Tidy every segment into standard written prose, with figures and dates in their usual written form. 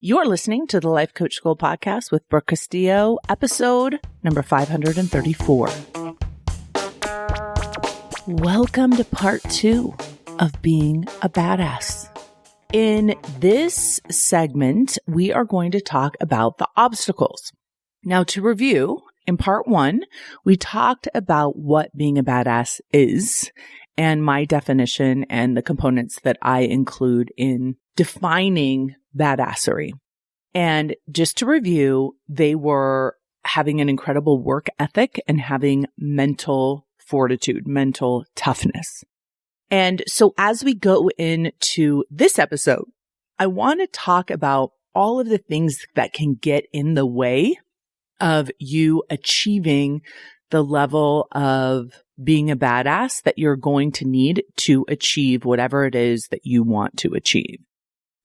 You're listening to the Life Coach School podcast with Brooke Castillo, episode number 534. Welcome to part 2 of being a badass. In this segment, we are going to talk about the obstacles. Now, to review, in part 1, we talked about what being a badass is and my definition and the components that I include in defining badassery. And just to review, they were having an incredible work ethic and having mental fortitude, mental toughness. And so as we go into this episode, I want to talk about all of the things that can get in the way of you achieving the level of being a badass that you're going to need to achieve whatever it is that you want to achieve.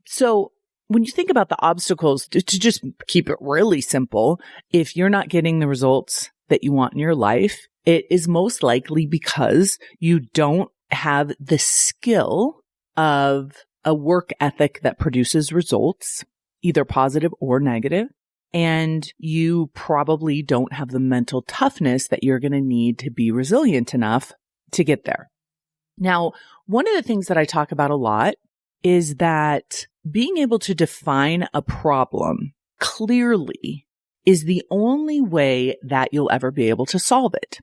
So when you think about the obstacles, to just keep it really simple, if you're not getting the results that you want in your life, it is most likely because you don't have the skill of a work ethic that produces results, either positive or negative. And you probably don't have the mental toughness that you're going to need to be resilient enough to get there. Now, one of the things that I talk about a lot is that being able to define a problem clearly is the only way that you'll ever be able to solve it.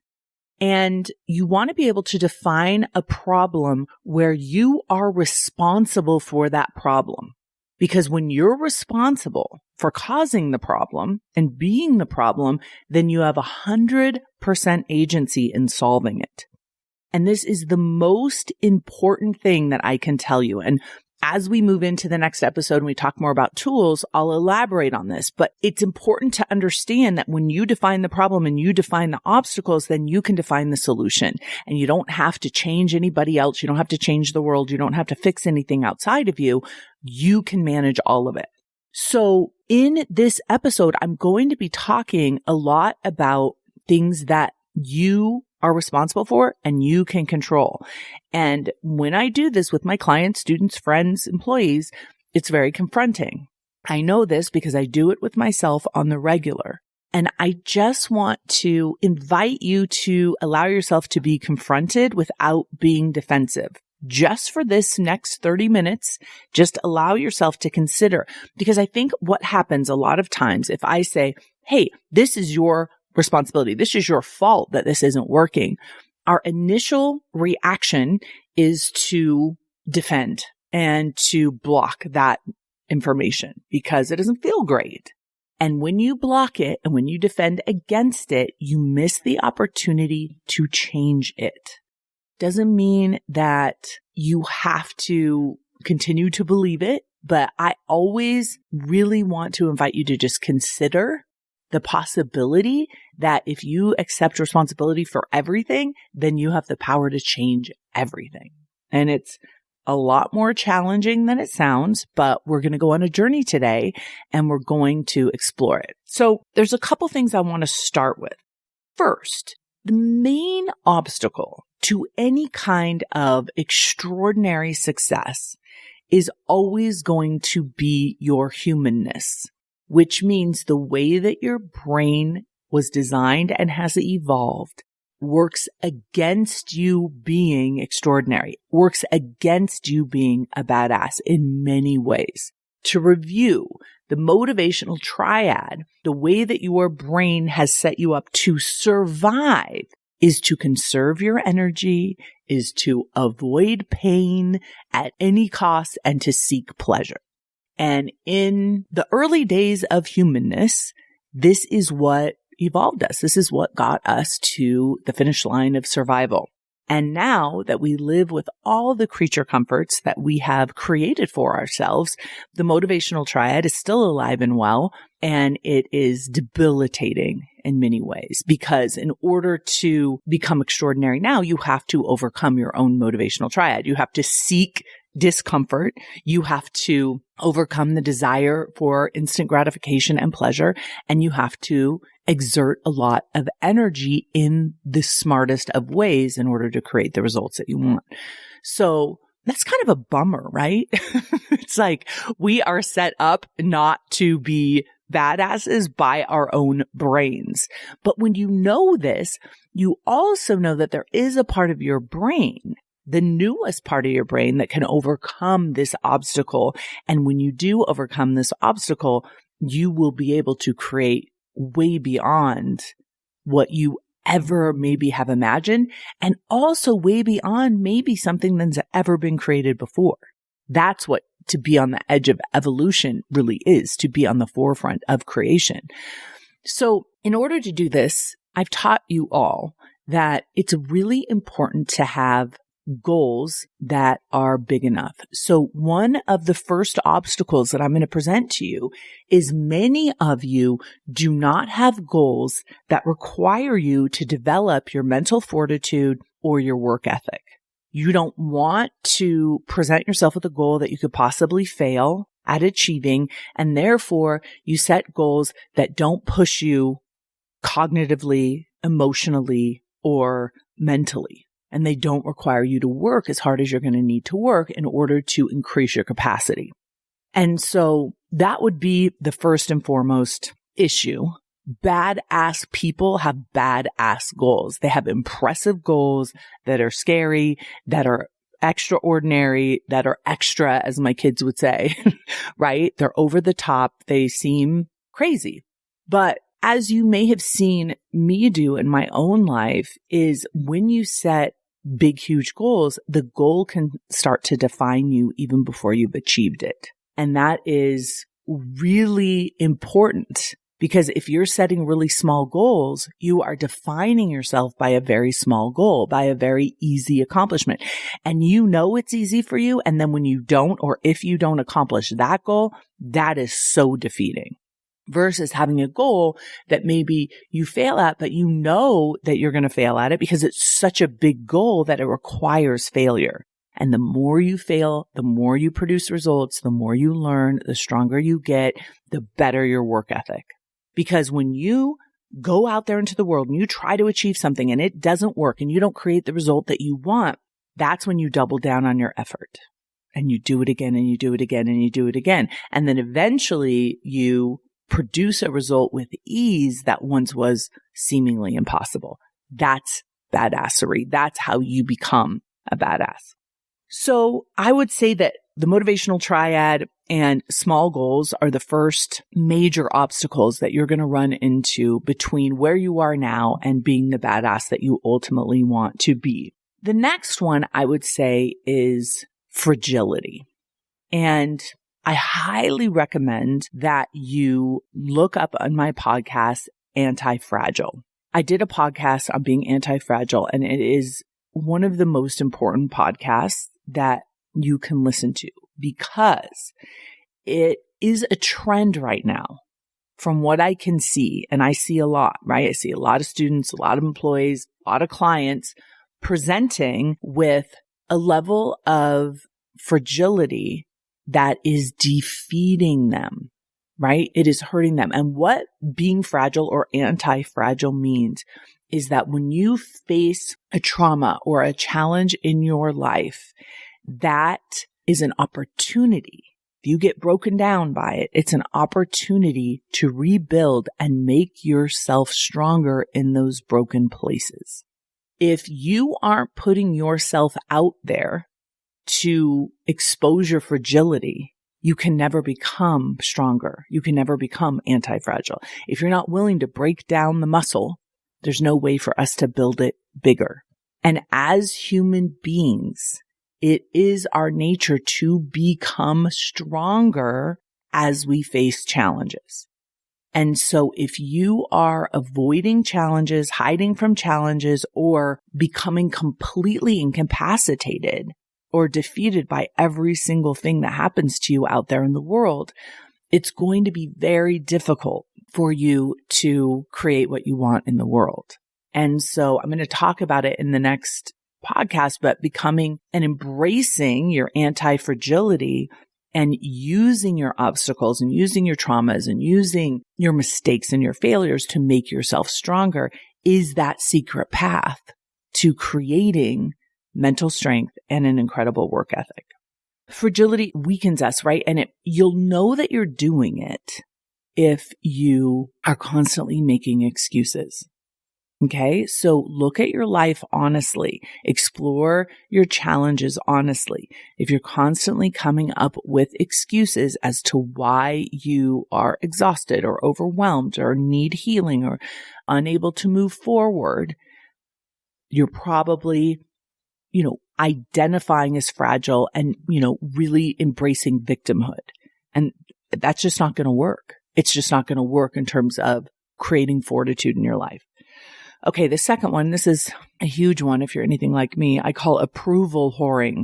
And you want to be able to define a problem where you are responsible for that problem. Because when you're responsible for causing the problem and being the problem, then you have 100% agency in solving it. And this is the most important thing that I can tell you. And as we move into the next episode and we talk more about tools, I'll elaborate on this. But it's important to understand that when you define the problem and you define the obstacles, then you can define the solution. And you don't have to change anybody else. You don't have to change the world. You don't have to fix anything outside of you. You can manage all of it. So in this episode, I'm going to be talking a lot about things that you are responsible for and you can control. And when I do this with my clients, students, friends, employees, it's very confronting. I know this because I do it with myself on the regular. And I just want to invite you to allow yourself to be confronted without being defensive. Just for this next 30 minutes, just allow yourself to consider. Because I think what happens a lot of times, if I say, hey, this is your responsibility, this is your fault that this isn't working, our initial reaction is to defend and to block that information because it doesn't feel great. And when you block it and when you defend against it, you miss the opportunity to change it. Doesn't mean that you have to continue to believe it, but I always really want to invite you to just consider the possibility that if you accept responsibility for everything, then you have the power to change everything. And it's a lot more challenging than it sounds, but we're going to go on a journey today and we're going to explore it. So there's a couple things I want to start with. First, the main obstacle to any kind of extraordinary success is always going to be your humanness, which means the way that your brain was designed and has evolved works against you being extraordinary, works against you being a badass in many ways. To review, the motivational triad, the way that your brain has set you up to survive is to conserve your energy, is to avoid pain at any cost, and to seek pleasure. And in the early days of humanness, this is what evolved us. This is what got us to the finish line of survival. And now that we live with all the creature comforts that we have created for ourselves, the motivational triad is still alive and well, and it is debilitating in many ways because in order to become extraordinary now, you have to overcome your own motivational triad. You have to seek discomfort. You have to overcome the desire for instant gratification and pleasure, and you have to exert a lot of energy in the smartest of ways in order to create the results that you want. So that's kind of a bummer, right? It's like we are set up not to be badasses by our own brains. But when you know this, you also know that there is a part of your brain, the newest part of your brain, that can overcome this obstacle. And when you do overcome this obstacle, you will be able to create way beyond what you ever maybe have imagined, and also way beyond maybe something that's ever been created before. That's what to be on the edge of evolution really is, to be on the forefront of creation. So in order to do this, I've taught you all that it's really important to have goals that are big enough. So one of the first obstacles that I'm going to present to you is many of you do not have goals that require you to develop your mental fortitude or your work ethic. You don't want to present yourself with a goal that you could possibly fail at achieving, and therefore you set goals that don't push you cognitively, emotionally, or mentally. And they don't require you to work as hard as you're going to need to work in order to increase your capacity. And so that would be the first and foremost issue. Badass people have badass goals. They have impressive goals that are scary, that are extraordinary, that are extra, as my kids would say, right? They're over the top. They seem crazy. But as you may have seen me do in my own life, is when you set big, huge goals, the goal can start to define you even before you've achieved it. And that is really important, because if you're setting really small goals, you are defining yourself by a very small goal, by a very easy accomplishment. And you know it's easy for you. And then when you don't, or if you don't accomplish that goal, that is so defeating. Versus having a goal that maybe you fail at, but you know that you're going to fail at it because it's such a big goal that it requires failure. And the more you fail, the more you produce results, the more you learn, the stronger you get, the better your work ethic. Because when you go out there into the world and you try to achieve something and it doesn't work and you don't create the result that you want, that's when you double down on your effort. And you do it again and you do it again and you do it again. And then eventually you produce a result with ease that once was seemingly impossible. That's badassery. That's how you become a badass. So I would say that the motivational triad and small goals are the first major obstacles that you're going to run into between where you are now and being the badass that you ultimately want to be. The next one I would say is fragility. And I highly recommend that you look up on my podcast, Anti-Fragile. I did a podcast on being anti-fragile, and it is one of the most important podcasts that you can listen to because it is a trend right now from what I can see. And I see a lot, right? I see a lot of students, a lot of employees, a lot of clients presenting with a level of fragility that is defeating them, right? It is hurting them. And what being fragile or anti-fragile means is that when you face a trauma or a challenge in your life, that is an opportunity. If you get broken down by it, it's an opportunity to rebuild and make yourself stronger in those broken places. If you aren't putting yourself out there to expose your fragility, you can never become stronger. You can never become anti-fragile. If you're not willing to break down the muscle, there's no way for us to build it bigger. And as human beings, it is our nature to become stronger as we face challenges. And so if you are avoiding challenges, hiding from challenges, or becoming completely incapacitated or defeated by every single thing that happens to you out there in the world, it's going to be very difficult for you to create what you want in the world. And so I'm going to talk about it in the next podcast, but becoming and embracing your anti-fragility and using your obstacles and using your traumas and using your mistakes and your failures to make yourself stronger is that secret path to creating mental strength, and an incredible work ethic. Fragility weakens us, right? And you'll know that you're doing it if you are constantly making excuses. Okay, so look at your life honestly. Explore your challenges honestly. If you're constantly coming up with excuses as to why you are exhausted or overwhelmed or need healing or unable to move forward, you're probably, identifying as fragile and, really embracing victimhood. And that's just not going to work. It's just not going to work in terms of creating fortitude in your life. Okay, the second one, this is a huge one if you're anything like me, I call approval whoring,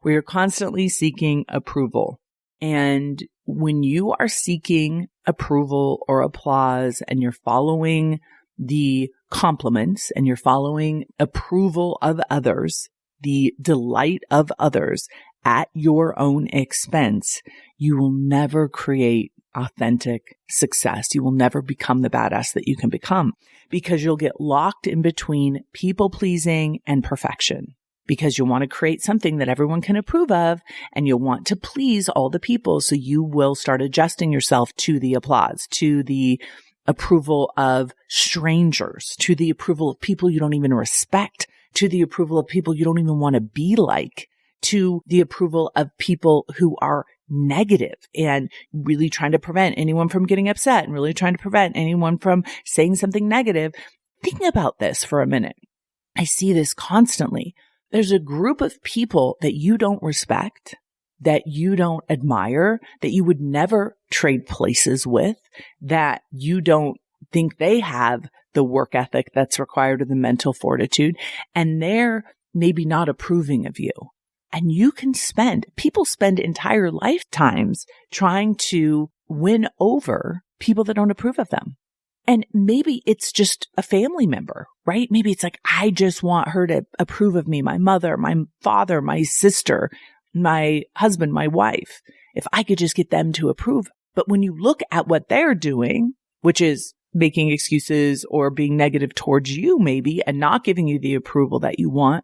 where you're constantly seeking approval. And when you are seeking approval or applause and you're following the compliments and you're following approval of others, the delight of others at your own expense, you will never create authentic success. You will never become the badass that you can become because you'll get locked in between people pleasing and perfection because you want to create something that everyone can approve of and you'll want to please all the people. So you will start adjusting yourself to the applause, to the approval of strangers, to the approval of people you don't even respect, to the approval of people you don't even want to be like, to the approval of people who are negative and really trying to prevent anyone from getting upset and really trying to prevent anyone from saying something negative. Think about this for a minute. I see this constantly. There's a group of people that you don't respect, that you don't admire, that you would never trade places with, that you don't think they have the work ethic that's required or the mental fortitude, and they're maybe not approving of you. And people spend entire lifetimes trying to win over people that don't approve of them. And maybe it's just a family member, right? Maybe it's like, I just want her to approve of me, my mother, my father, my sister, my husband, my wife. If I could just get them to approve. But when you look at what they're doing, which is making excuses or being negative towards you maybe and not giving you the approval that you want,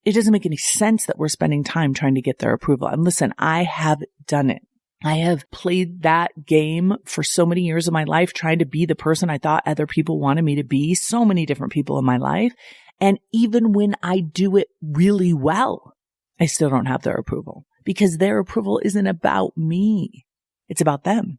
it doesn't make any sense that we're spending time trying to get their approval. And listen, I have done it. I have played that game for so many years of my life, trying to be the person I thought other people wanted me to be, so many different people in my life. And even when I do it really well, I still don't have their approval because their approval isn't about me. It's about them.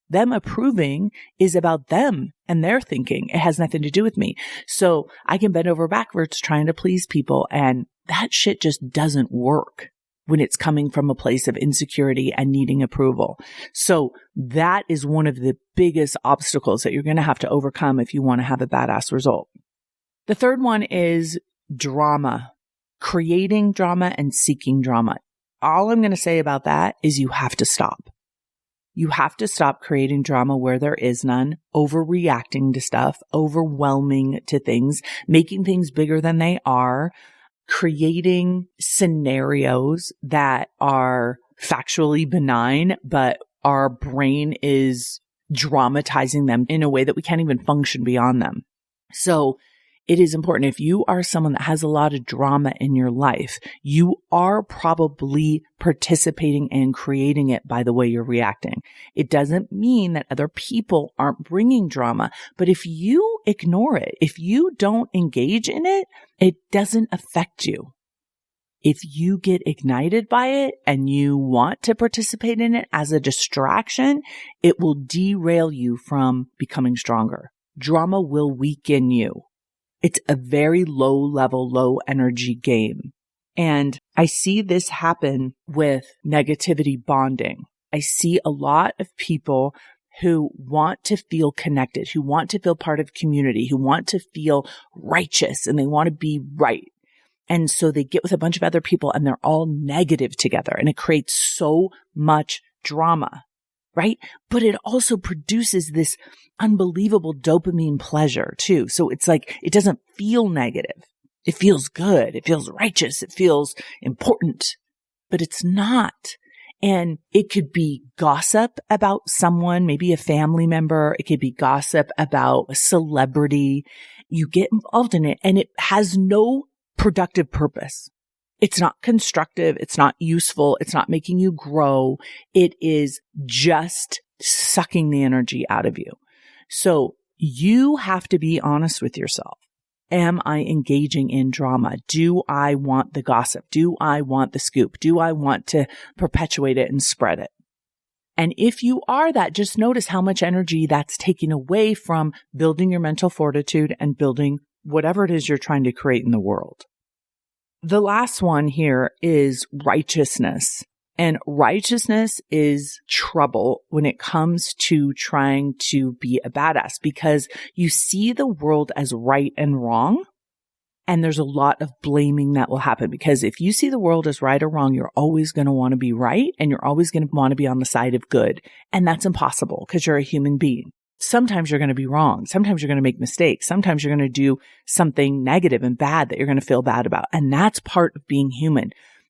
Them approving is about them and their thinking. It has nothing to do with me. So I can bend over backwards trying to please people, and that shit just doesn't work when it's coming from a place of insecurity and needing approval. So that is one of the biggest obstacles that you're going to have to overcome if you want to have a badass result. The third one is drama, creating drama and seeking drama. All I'm going to say about that is you have to stop. You have to stop creating drama where there is none, overreacting to stuff, overwhelming to things, making things bigger than they are, creating scenarios that are factually benign, but our brain is dramatizing them in a way that we can't even function beyond them. So it is important. If you are someone that has a lot of drama in your life, you are probably participating and creating it by the way you're reacting. It doesn't mean that other people aren't bringing drama, but if you ignore it, if you don't engage in it, it doesn't affect you. If you get ignited by it and you want to participate in it as a distraction, it will derail you from becoming stronger. Drama will weaken you. It's a very low level, low energy game. And I see this happen with negativity bonding. I see a lot of people who want to feel connected, who want to feel part of community, who want to feel righteous and they want to be right. And so they get with a bunch of other people and they're all negative together and it creates so much drama, right? But it also produces this unbelievable dopamine pleasure too. So it's like, it doesn't feel negative. It feels good. It feels righteous. It feels important, but it's not. And it could be gossip about someone, maybe a family member. It could be gossip about a celebrity. You get involved in it and it has no productive purpose. It's not constructive. It's not useful. It's not making you grow. It is just sucking the energy out of you. So you have to be honest with yourself. Am I engaging in drama? Do I want the gossip? Do I want the scoop? Do I want to perpetuate it and spread it? And if you are that, just notice how much energy that's taking away from building your mental fortitude and building whatever it is you're trying to create in the world. The last one here is righteousness. And righteousness is trouble when it comes to trying to be a badass, because you see the world as right and wrong. And there's a lot of blaming that will happen, because if you see the world as right or wrong, you're always going to want to be right. And you're always going to want to be on the side of good. And that's impossible because you're a human being. Sometimes you're going to be wrong. Sometimes you're going to make mistakes. Sometimes you're going to do something negative and bad that you're going to feel bad about. And that's part of being human.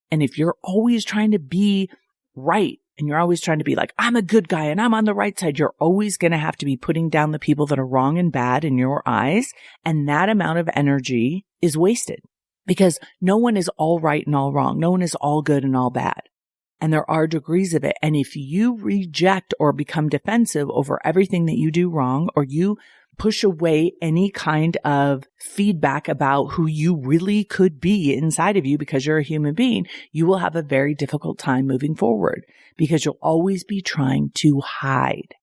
And if you're always trying to be right and you're always trying to be like, I'm a good guy and I'm on the right side, you're always going to have to be putting down the people that are wrong and bad in your eyes. And that amount of energy is wasted, because no one is all right and all wrong. No one is all good and all bad. And there are degrees of it. And if you reject or become defensive over everything that you do wrong, or you push away any kind of feedback about who you really could be inside of you because you're a human being, you will have a very difficult time moving forward, because you'll always be trying to hide.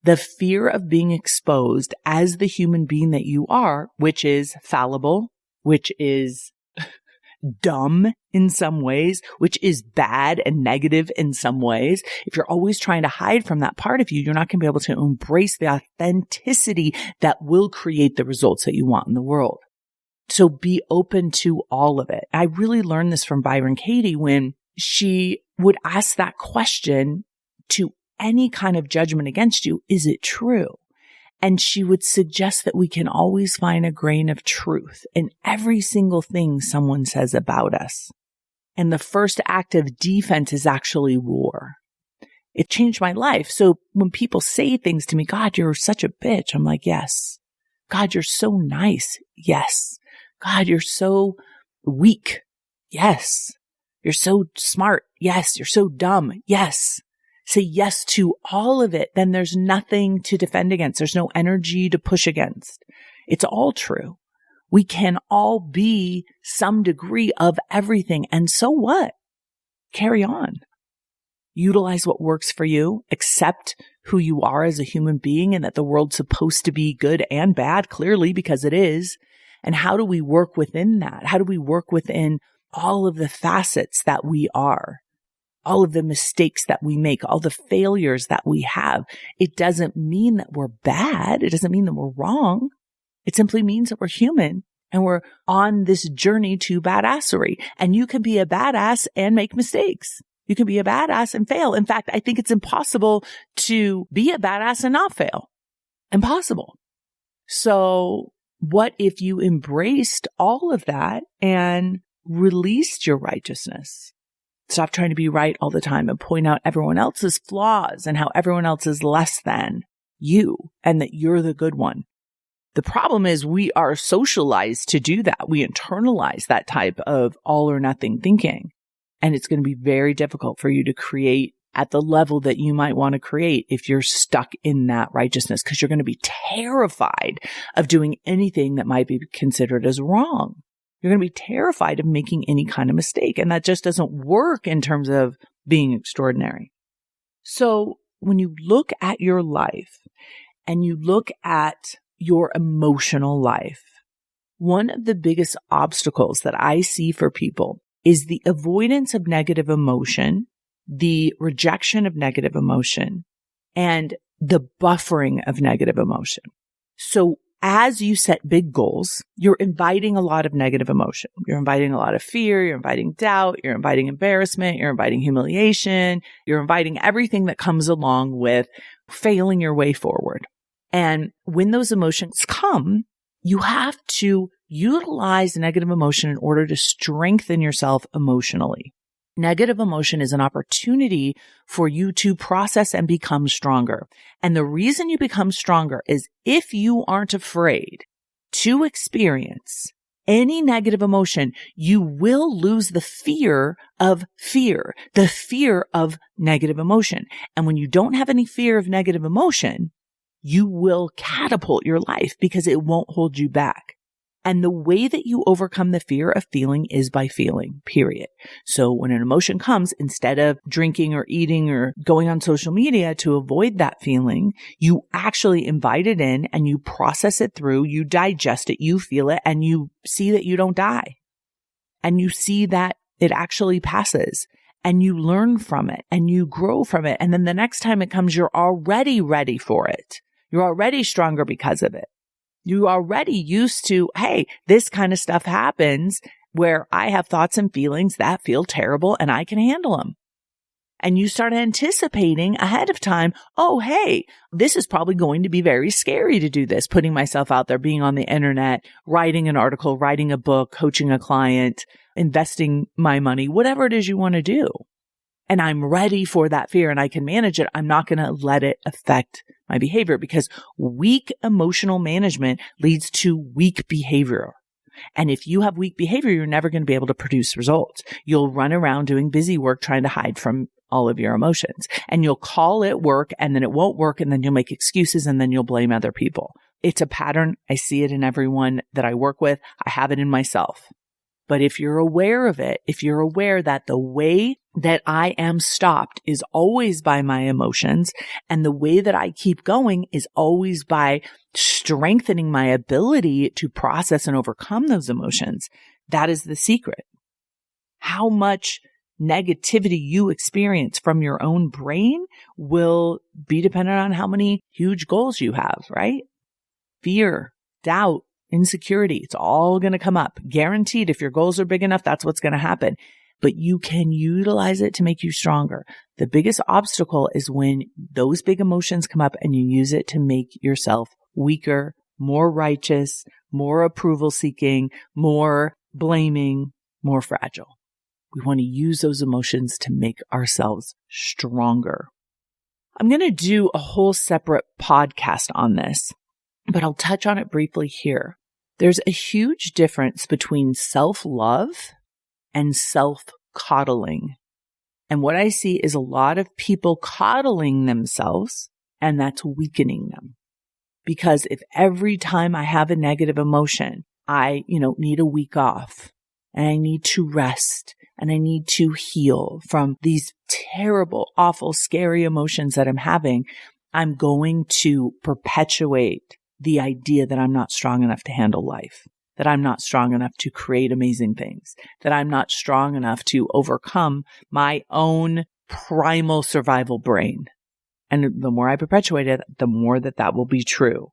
The fear of being exposed as the human being that you are, which is fallible, which is dumb in some ways, which is bad and negative in some ways. If you're always trying to hide from that part of you, you're not going to be able to embrace the authenticity that will create the results that you want in the world. So be open to all of it. I really learned this from Byron Katie when she would ask that question to any kind of judgment against you. Is it true? And she would suggest that we can always find a grain of truth in every single thing someone says about us. And the first act of defense is actually war. It changed my life. So when people say things to me, God, you're such a bitch, I'm like, yes. God, you're so nice. Yes. God, you're so weak. Yes. You're so smart. Yes. You're so dumb. Yes. Say yes to all of it, then there's nothing to defend against. There's no energy to push against. It's all true. We can all be some degree of everything. And so what? Carry on. Utilize what works for you. Accept who you are as a human being, and that the world's supposed to be good and bad, clearly, because it is. And how do we work within that? How do we work within all of the facets that we are? All of the mistakes that we make, all the failures that we have. It doesn't mean that we're bad. It doesn't mean that we're wrong. It simply means that we're human and we're on this journey to badassery. And you can be a badass and make mistakes. You can be a badass and fail. In fact, I think it's impossible to be a badass and not fail. Impossible. So what if you embraced all of that and released your righteousness? Stop trying to be right all the time and point out everyone else's flaws and how everyone else is less than you and that you're the good one. The problem is we are socialized to do that. We internalize that type of all or nothing thinking. And it's going to be very difficult for you to create at the level that you might want to create if you're stuck in that righteousness, because you're going to be terrified of doing anything that might be considered as wrong. You're going to be terrified of making any kind of mistake. And that just doesn't work in terms of being extraordinary. So when you look at your life and you look at your emotional life, one of the biggest obstacles that I see for people is the avoidance of negative emotion, the rejection of negative emotion, and the buffering of negative emotion. So as you set big goals, you're inviting a lot of negative emotion. You're inviting a lot of fear. You're inviting doubt. You're inviting embarrassment. You're inviting humiliation. You're inviting everything that comes along with failing your way forward. And when those emotions come, you have to utilize negative emotion in order to strengthen yourself emotionally. Negative emotion is an opportunity for you to process and become stronger. And the reason you become stronger is if you aren't afraid to experience any negative emotion, you will lose the fear of negative emotion. And when you don't have any fear of negative emotion, you will catapult your life because it won't hold you back. And the way that you overcome the fear of feeling is by feeling, period. So when an emotion comes, instead of drinking or eating or going on social media to avoid that feeling, you actually invite it in and you process it through, you digest it, you feel it, and you see that you don't die. And you see that it actually passes. And you learn from it and you grow from it. And then the next time it comes, you're already ready for it. You're already stronger because of it. You already used to, hey, this kind of stuff happens where I have thoughts and feelings that feel terrible and I can handle them. And you start anticipating ahead of time, oh, hey, this is probably going to be very scary to do this, putting myself out there, being on the internet, writing an article, writing a book, coaching a client, investing my money, whatever it is you want to do. And I'm ready for that fear and I can manage it. I'm not going to let it affect my behavior because weak emotional management leads to weak behavior. And if you have weak behavior, you're never going to be able to produce results. You'll run around doing busy work trying to hide from all of your emotions and you'll call it work and then it won't work and then you'll make excuses and then you'll blame other people. It's a pattern. I see it in everyone that I work with. I have it in myself. But if you're aware of it, if you're aware that the way that I am stopped is always by my emotions, and the way that I keep going is always by strengthening my ability to process and overcome those emotions, that is the secret. How much negativity you experience from your own brain will be dependent on how many huge goals you have, right? Fear, doubt, insecurity, it's all going to come up. Guaranteed, if your goals are big enough, that's what's going to happen. But you can utilize it to make you stronger. The biggest obstacle is when those big emotions come up and you use it to make yourself weaker, more righteous, more approval seeking, more blaming, more fragile. We want to use those emotions to make ourselves stronger. I'm going to do a whole separate podcast on this, but I'll touch on it briefly here. There's a huge difference between self-love and self-coddling. And what I see is a lot of people coddling themselves, and that's weakening them. Because if every time I have a negative emotion, I, need a week off, and I need to rest, and I need to heal from these terrible, awful, scary emotions that I'm having, I'm going to perpetuate the idea that I'm not strong enough to handle life, that I'm not strong enough to create amazing things, that I'm not strong enough to overcome my own primal survival brain. And the more I perpetuate it, the more that will be true.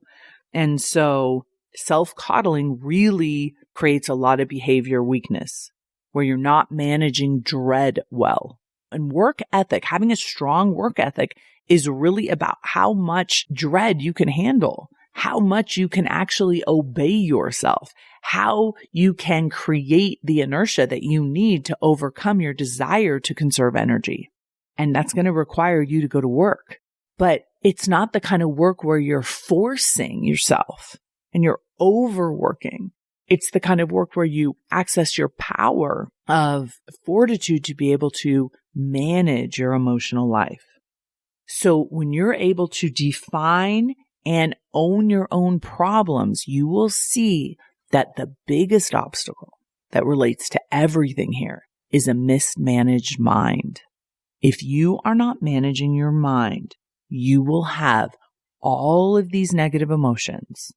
And so self-coddling really creates a lot of behavior weakness where you're not managing dread well. And work ethic, having a strong work ethic is really about how much dread you can handle, how much you can actually obey yourself, how you can create the inertia that you need to overcome your desire to conserve energy. And that's going to require you to go to work. But it's not the kind of work where you're forcing yourself and you're overworking. It's the kind of work where you access your power of fortitude to be able to manage your emotional life. So when you're able to define and own your own problems, you will see that the biggest obstacle that relates to everything here is a mismanaged mind. If you are not managing your mind, you will have all of these negative emotions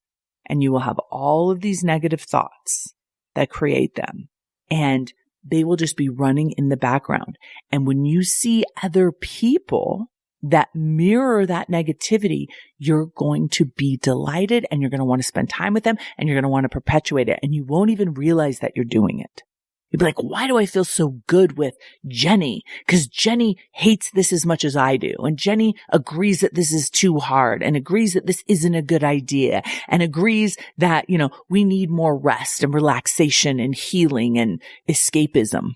and you will have all of these negative thoughts that create them, and they will just be running in the background. And when you see other people that mirror that negativity, you're going to be delighted and you're going to want to spend time with them and you're going to want to perpetuate it. And you won't even realize that you're doing it. You'll be like, why do I feel so good with Jenny? Because Jenny hates this as much as I do. And Jenny agrees that this is too hard and agrees that this isn't a good idea and agrees that, we need more rest and relaxation and healing and escapism.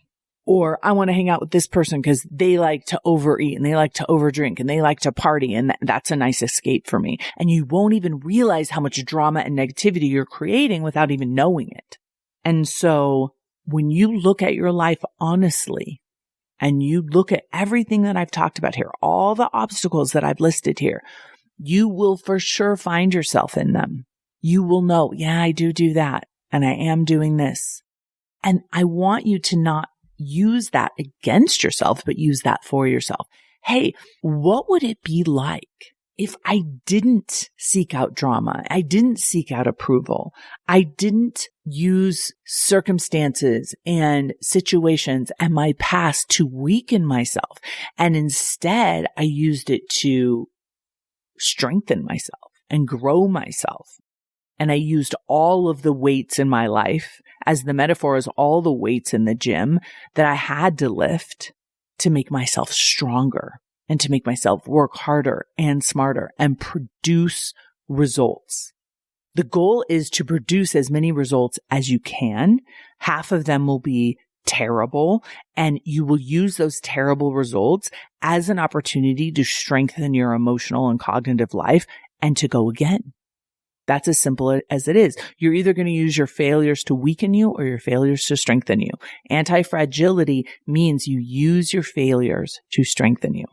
Or I want to hang out with this person because they like to overeat and they like to overdrink and they like to party, and that's a nice escape for me. And you won't even realize how much drama and negativity you're creating without even knowing it. And so when you look at your life honestly and you look at everything that I've talked about here, all the obstacles that I've listed here, you will for sure find yourself in them. You will know, yeah, I do that. And I am doing this. And I want you to not use that against yourself, but use that for yourself. Hey, what would it be like if I didn't seek out drama? I didn't seek out approval. I didn't use circumstances and situations and my past to weaken myself. And instead, I used it to strengthen myself and grow myself. And I used all of the weights in my life, as the metaphor is all the weights in the gym that I had to lift to make myself stronger and to make myself work harder and smarter and produce results. The goal is to produce as many results as you can. Half of them will be terrible, and you will use those terrible results as an opportunity to strengthen your emotional and cognitive life and to go again. That's as simple as it is. You're either going to use your failures to weaken you or your failures to strengthen you. Anti-fragility means you use your failures to strengthen you.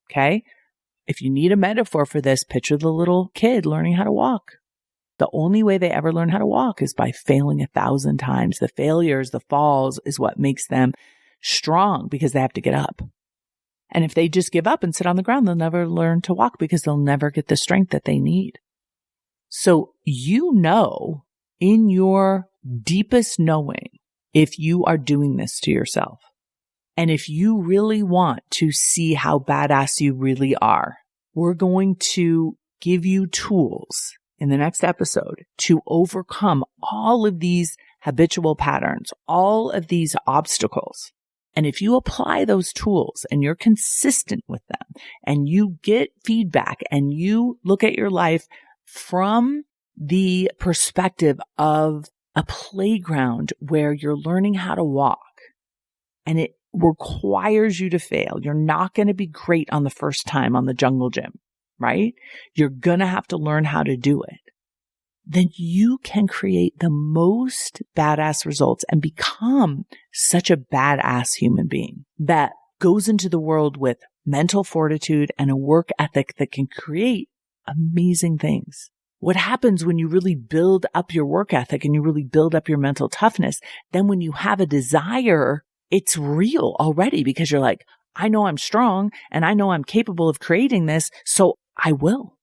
Okay? If you need a metaphor for this, picture the little kid learning how to walk. The only way they ever learn how to walk is by failing 1,000 times. The failures, the falls is what makes them strong because they have to get up. And if they just give up and sit on the ground, they'll never learn to walk because they'll never get the strength that they need. So you know in your deepest knowing if you are doing this to yourself. And if you really want to see how badass you really are, we're going to give you tools in the next episode to overcome all of these habitual patterns, all of these obstacles. And if you apply those tools and you're consistent with them and you get feedback and you look at your life from the perspective of a playground where you're learning how to walk and it requires you to fail. You're not going to be great on the first time on the jungle gym, right? You're going to have to learn how to do it. Then you can create the most badass results and become such a badass human being that goes into the world with mental fortitude and a work ethic that can create amazing things. What happens when you really build up your work ethic and you really build up your mental toughness? Then when you have a desire, it's real already because you're like, I know I'm strong and I know I'm capable of creating this, so I will.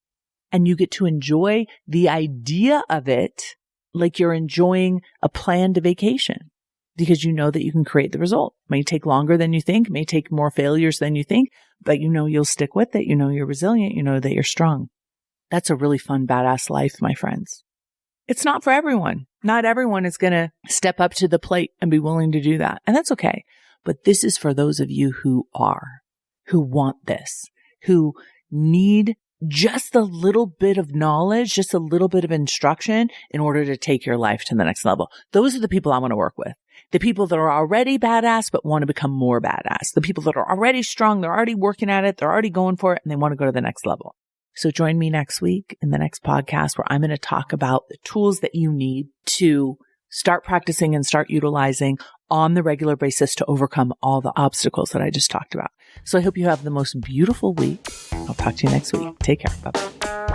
And you get to enjoy the idea of it like you're enjoying a planned vacation because you know that you can create the result. It may take longer than you think, may take more failures than you think, but you know you'll stick with it. You know you're resilient. You know that you're strong. That's a really fun, badass life, my friends. It's not for everyone. Not everyone is going to step up to the plate and be willing to do that. And that's okay. But this is for those of you who are, who want this, who need just a little bit of knowledge, just a little bit of instruction in order to take your life to the next level. Those are the people I want to work with. The people that are already badass, but want to become more badass. The people that are already strong, they're already working at it, they're already going for it, and they want to go to the next level. So join me next week in the next podcast where I'm going to talk about the tools that you need to start practicing and start utilizing on the regular basis to overcome all the obstacles that I just talked about. So I hope you have the most beautiful week. I'll talk to you next week. Take care. Bye-bye.